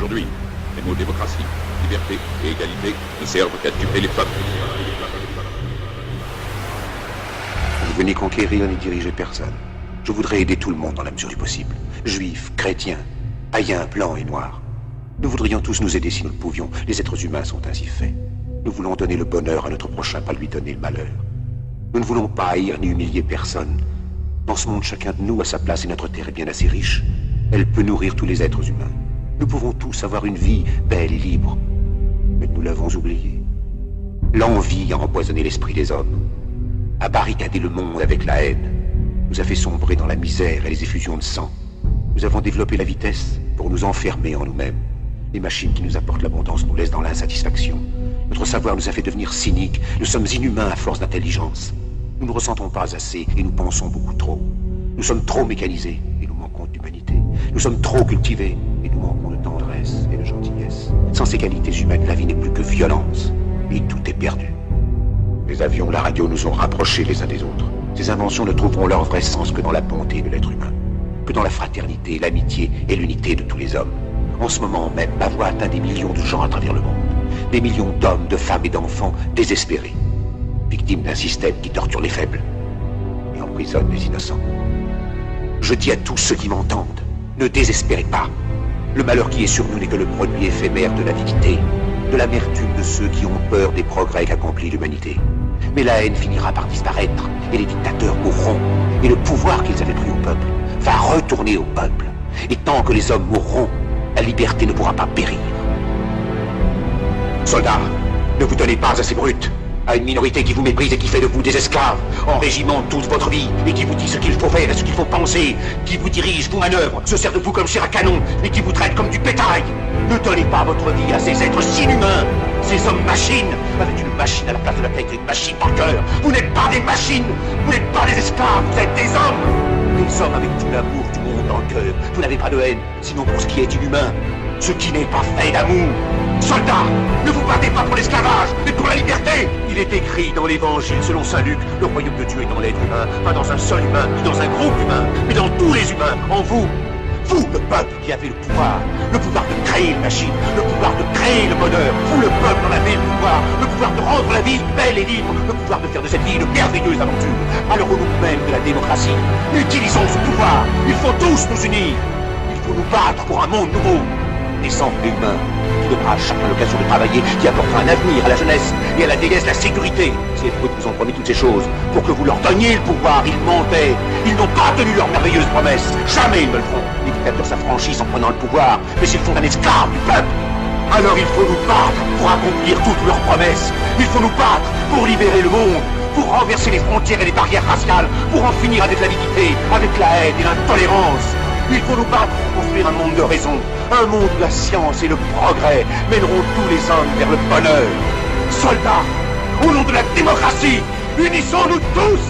Aujourd'hui, les mots démocratie, liberté et égalité ne servent qu'à duper les peuples. Vous venez conquérir ni diriger personne. Je voudrais aider tout le monde dans la mesure du possible. Juifs, chrétiens, païens, blancs et noirs. Nous voudrions tous nous aider si nous le pouvions. Les êtres humains sont ainsi faits. Nous voulons donner le bonheur à notre prochain, pas lui donner le malheur. Nous ne voulons pas haïr ni humilier personne. Dans ce monde, chacun de nous a sa place et notre terre est bien assez riche. Elle peut nourrir tous les êtres humains. Nous pouvons tous avoir une vie belle et libre. Mais nous l'avons oublié. L'envie a empoisonné l'esprit des hommes, a barricadé le monde avec la haine, nous a fait sombrer dans la misère et les effusions de sang. Nous avons développé la vitesse pour nous enfermer en nous-mêmes. Les machines qui nous apportent l'abondance nous laissent dans l'insatisfaction. Notre savoir nous a fait devenir cyniques. Nous sommes inhumains à force d'intelligence. Nous ne ressentons pas assez et nous pensons beaucoup trop. Nous sommes trop mécanisés et nous manquons d'humanité. Nous sommes trop cultivés et nous manquons de tendresse et de gentillesse. Sans ces qualités humaines, la vie n'est plus que violence et tout est perdu. Les avions, la radio nous ont rapprochés les uns des autres. Ces inventions ne trouveront leur vrai sens que dans la bonté de l'être humain, que dans la fraternité, l'amitié et l'unité de tous les hommes. En ce moment même, ma voix atteint des millions de gens à travers le monde. Des millions d'hommes, de femmes et d'enfants désespérés, victimes d'un système qui torture les faibles et emprisonne les innocents. Je dis à tous ceux qui m'entendent, ne désespérez pas. Le malheur qui est sur nous n'est que le produit éphémère de l'avidité, de l'amertume de ceux qui ont peur des progrès qu'accomplit l'humanité. Mais la haine finira par disparaître, et les dictateurs mourront, et le pouvoir qu'ils avaient pris au peuple va retourner au peuple. Et tant que les hommes mourront, la liberté ne pourra pas périr. Soldats, ne vous donnez pas à ces brutes, à une minorité qui vous méprise et qui fait de vous des esclaves, en régiment toute votre vie, et qui vous dit ce qu'il faut faire et ce qu'il faut penser, qui vous dirige, vous manœuvre, se sert de vous comme chair à canon, et qui vous traite comme du bétail. Ne donnez pas votre vie à ces êtres si inhumains, ces hommes-machines, avec une machine à la place de la tête et une machine par cœur. Vous n'êtes pas des machines, vous n'êtes pas des esclaves, vous êtes des hommes. Des hommes avec tout l'amour du monde dans le cœur. Vous n'avez pas de haine, sinon pour ce qui est inhumain, ce qui n'est pas fait d'amour. Soldats, ne vous battez pas pour l'esclavage, mais pour la liberté. Il est écrit dans l'évangile selon saint Luc, le royaume de Dieu est dans l'être humain, pas dans un seul humain, ni dans un groupe humain, mais dans tous les humains, en vous. Vous, le peuple qui avez le pouvoir de créer une machine, le pouvoir de créer le bonheur. Vous, le peuple, en avez le pouvoir de rendre la vie belle et libre, le pouvoir de faire de cette vie une merveilleuse aventure. Alors au nom même de la démocratie, utilisons ce pouvoir. Il faut tous nous unir. Il faut nous battre pour un monde nouveau, décent et humain, qui donnera à chacun l'occasion de travailler, qui apportera un avenir à la jeunesse et à la déesse la sécurité. Ces brutes vous ont promis toutes ces choses pour que vous leur donniez le pouvoir. Ils mentaient. Ils n'ont pas tenu leurs merveilleuses promesses. Jamais ils ne le feront. Les dictateurs s'affranchissent en prenant le pouvoir, mais s'ils font un esclave du peuple, alors il faut nous battre pour accomplir toutes leurs promesses. Il faut nous battre pour libérer le monde, pour renverser les frontières et les barrières raciales, pour en finir avec l'avidité, avec la haine et l'intolérance. Il faut nous battre pour construire un monde de raison, un monde où la science et le progrès mèneront tous les hommes vers le bonheur. Soldats, au nom de la démocratie, unissons-nous tous!